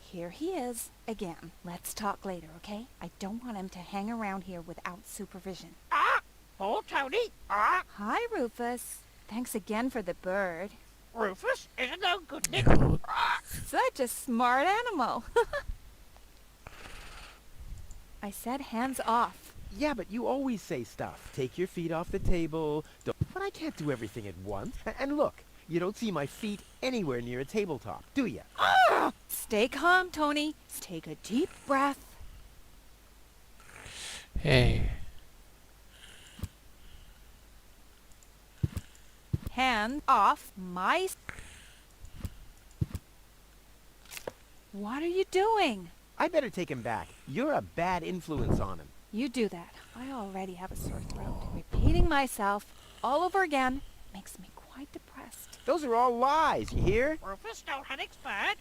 Here he is again. Let's talk later, okay? I don't want him to hang around here without supervision. Oh, Tony. Hi, Rufus. Thanks again for the bird. Rufus is a no good nick. Such a smart animal. I said hands off. Yeah, but you always say stuff. Take your feet off the table. Don't... But I can't do everything at once. And look, you don't see my feet anywhere near a tabletop, do you? Stay calm, Tony. Take a deep breath. Hey. Hand off my... What are you doing? I better take him back. You're a bad influence on him. You do that. I already have a sore throat. Repeating myself all over again makes me quite depressed. Those are all lies, you hear? Rufus, no Hynix bird.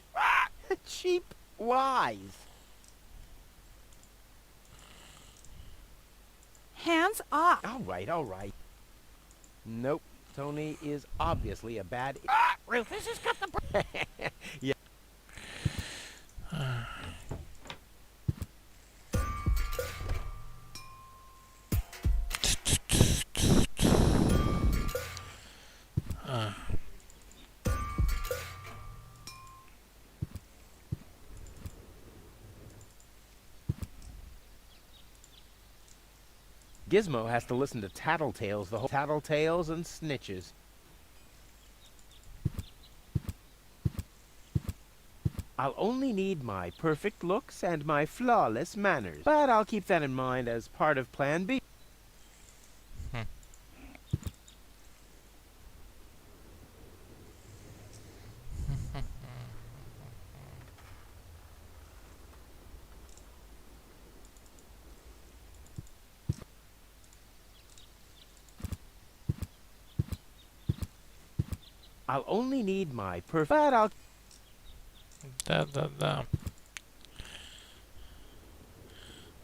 Cheap lies. Hands off. All right, all right. Nope. Tony is obviously a bad... Rufus has got the... Yeah. Gizmo has to listen to tattletales the whole... Tattletales and snitches. I'll only need my perfect looks and my flawless manners. But I'll keep that in mind as part of Plan B. I'll only need my perfect... But I'll... Да.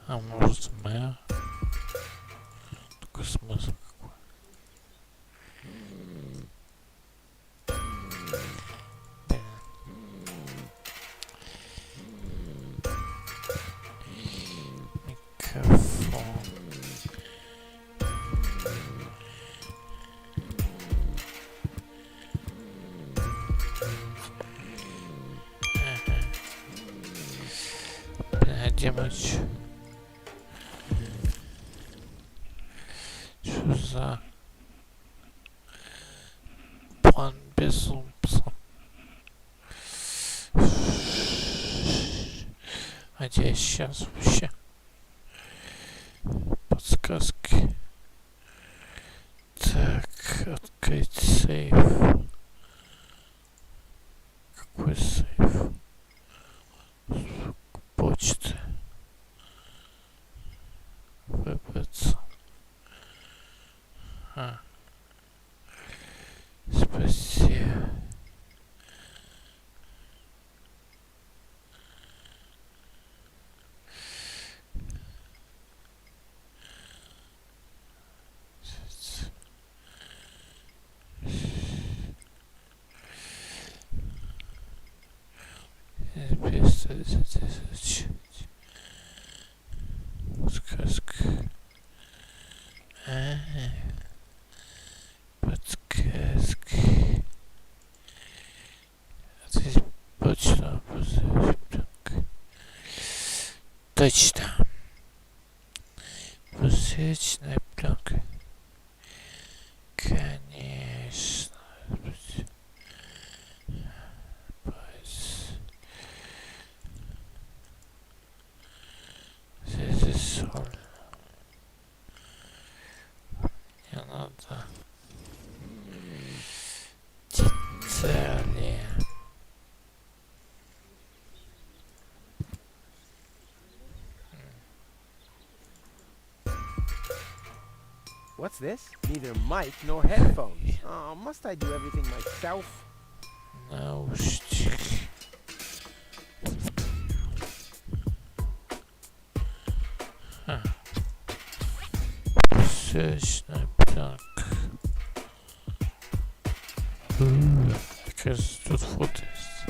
А может моя? Такой смысл какой? Микрофон. Демочь. Что за план безумца? Надеюсь, сейчас вообще подсказки. Так, открыть сейф. Какой сейф? Почты. Выбраться. Подсказка. Подсказки. Здесь точно пленка. Точно. Посечная пленка. Конечно. Здесь соль. Не надо. Детали. What's this? Neither mic nor headphones. Oh, must I do everything myself? Наушники. Посечная пленка. Кажется, тут фото есть.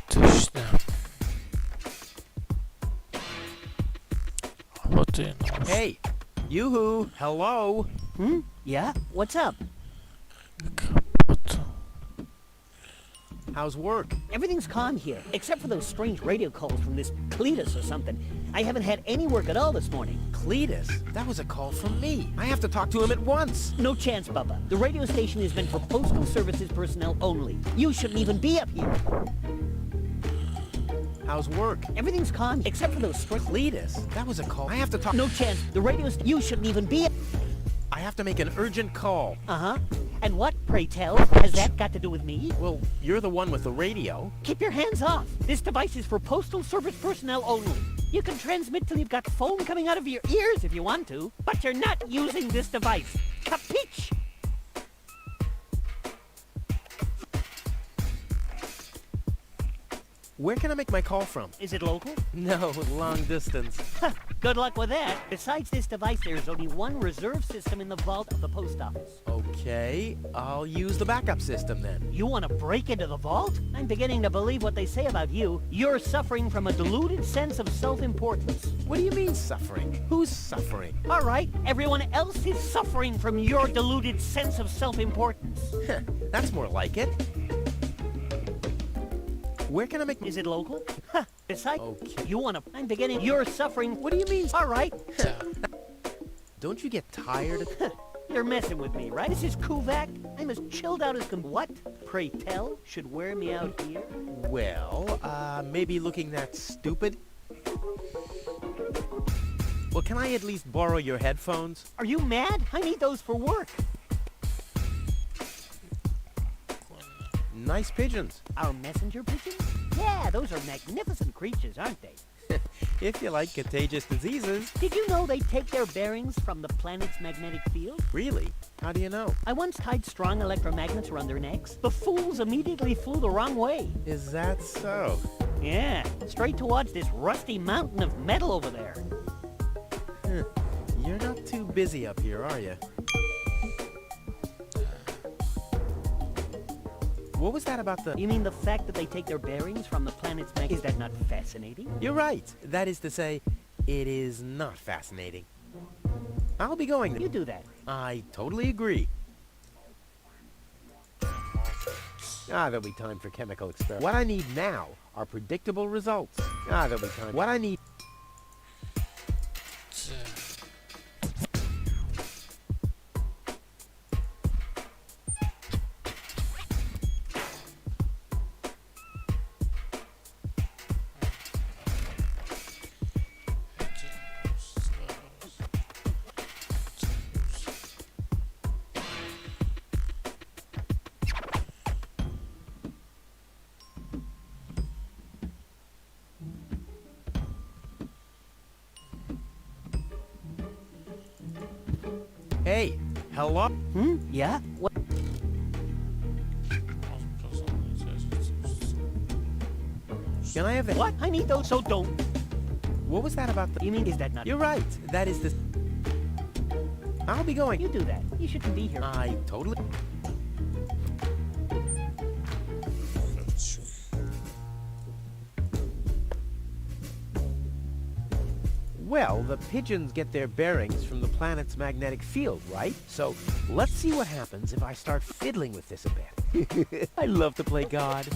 Точно. Вот и наушники. Hey! Yoo-hoo! Hello! Hmm? Yeah? What's up? How's work? Everything's calm here, except for those strange radio calls from this Cletus or something. I haven't had any work at all this morning. Cletus? That was a call from me. I have to talk to him at once. No chance, Bubba. The radio station is meant for postal services personnel only. You shouldn't even be up here. How's work? Everything's calm, except for those Cletus? That was a call. I have to talk. No chance. The you shouldn't even be up. I have to make an urgent call. Uh-huh. And what, pray tell, has that got to do with me? Well, you're the one with the radio. Keep your hands off. This device is for postal service personnel only. You can transmit till you've got foam coming out of your ears if you want to, but you're not using this device. Capiche? Where can I make my call from? Is it local? No, long distance. Good luck with that. Besides this device, there's only one reserve system in the vault of the post office. Okay, I'll use the backup system then. You want to break into the vault? I'm beginning to believe what they say about you. You're suffering from a deluded sense of self-importance. What do you mean suffering? Who's suffering? All right, everyone else is suffering from your deluded sense of self-importance. That's more like it. Where can I make... Is it local? Besides, Okay. you want to... I'm beginning... You're suffering... What do you mean? All right. Don't you get tired of... You're messing with me, right? This is Kuvak. I'm as chilled out as what? Pray tell, should wear me out here? Well, maybe looking that stupid? Well, can I at least borrow your headphones? Are you mad? I need those for work. Nice pigeons. Our messenger pigeons? Yeah, those are magnificent creatures, aren't they? If you like contagious diseases. Did you know they take their bearings from the planet's magnetic field? Really? How do you know? I once tied strong electromagnets around their necks. The fools immediately flew the wrong way. Is that so? Yeah, straight towards this rusty mountain of metal over there. You're not too busy up here, are you? What was that about the... You mean the fact that they take their bearings from the planet's magnet? Is that not fascinating? You're right. That is to say, it is not fascinating. I'll be going. You do that. I totally agree. There'll be time for chemical experiments. What I need now are predictable results. There'll be time. What I need... Hey, hello? Yeah? What? Can I have that? What? I need those, so don't. What was that about the... You mean, is that not... You're right. That is the... I'll be going. You do that. You shouldn't be here. I totally... Well, the pigeons get their bearings from the planet's magnetic field, right? So let's see what happens if I start fiddling with this a bit. I love to play God.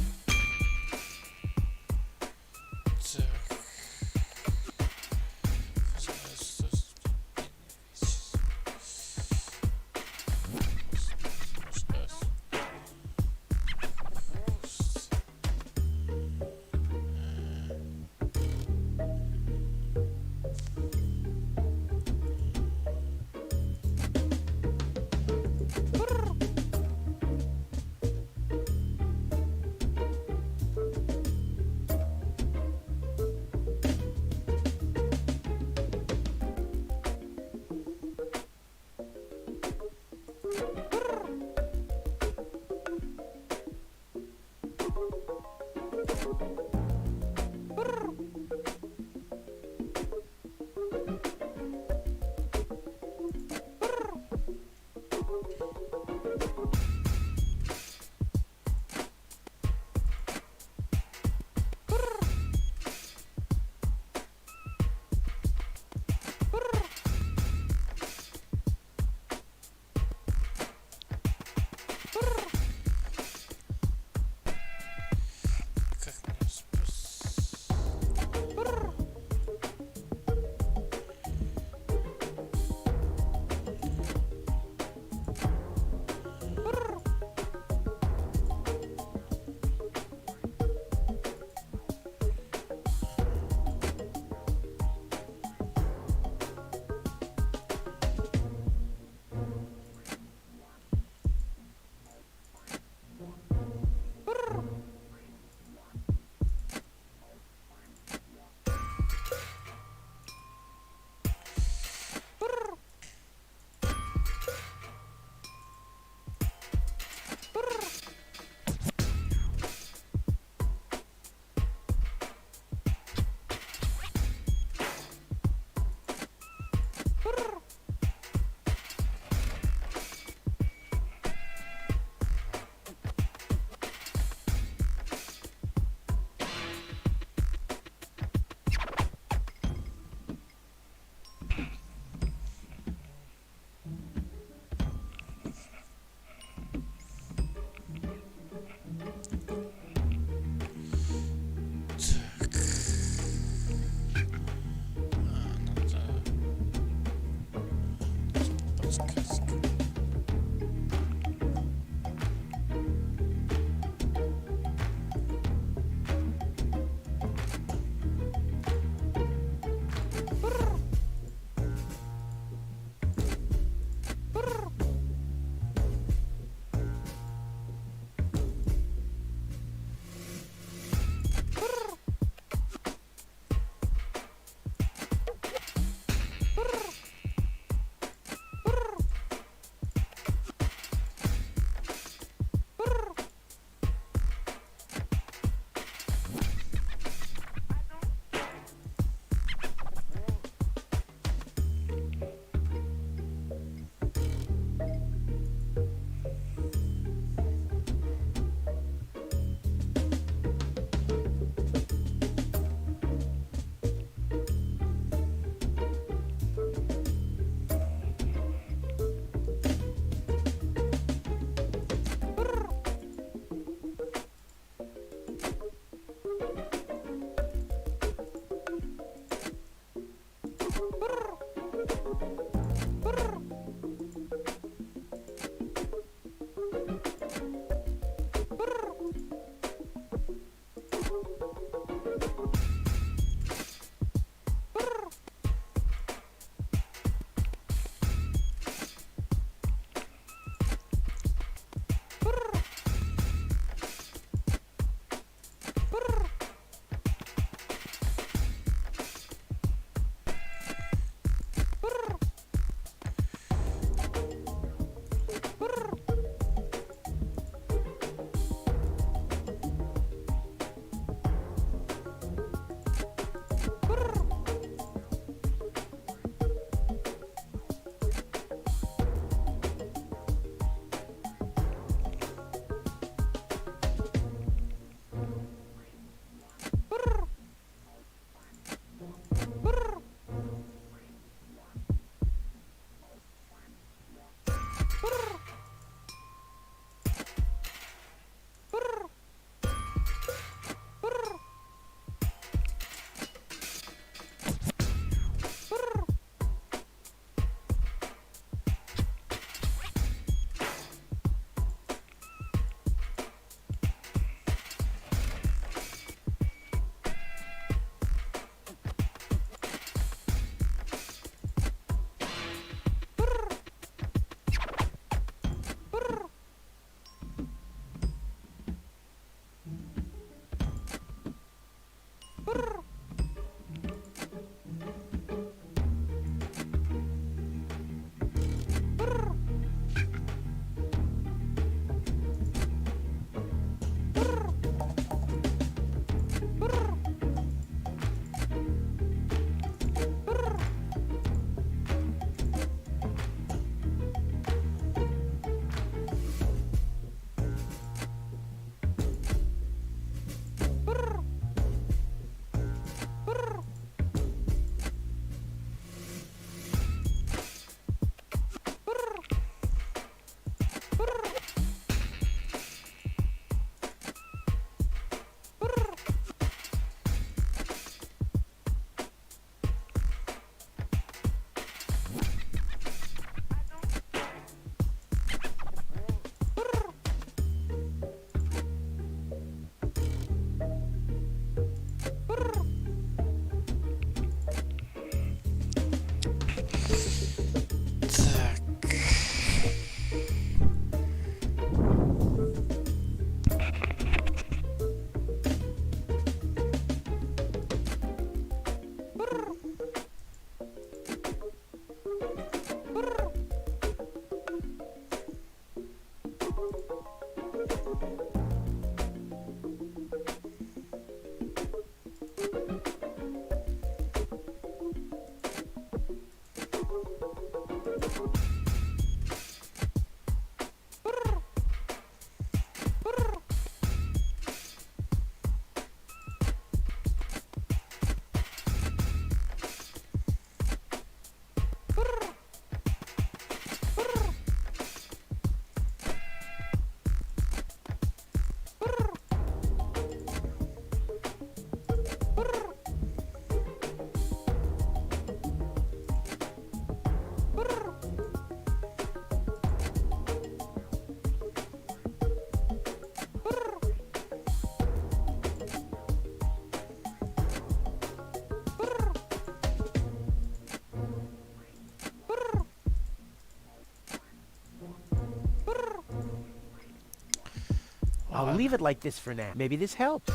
I'll leave it like this for now. Maybe this helps.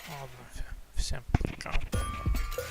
Ладно, всем пока.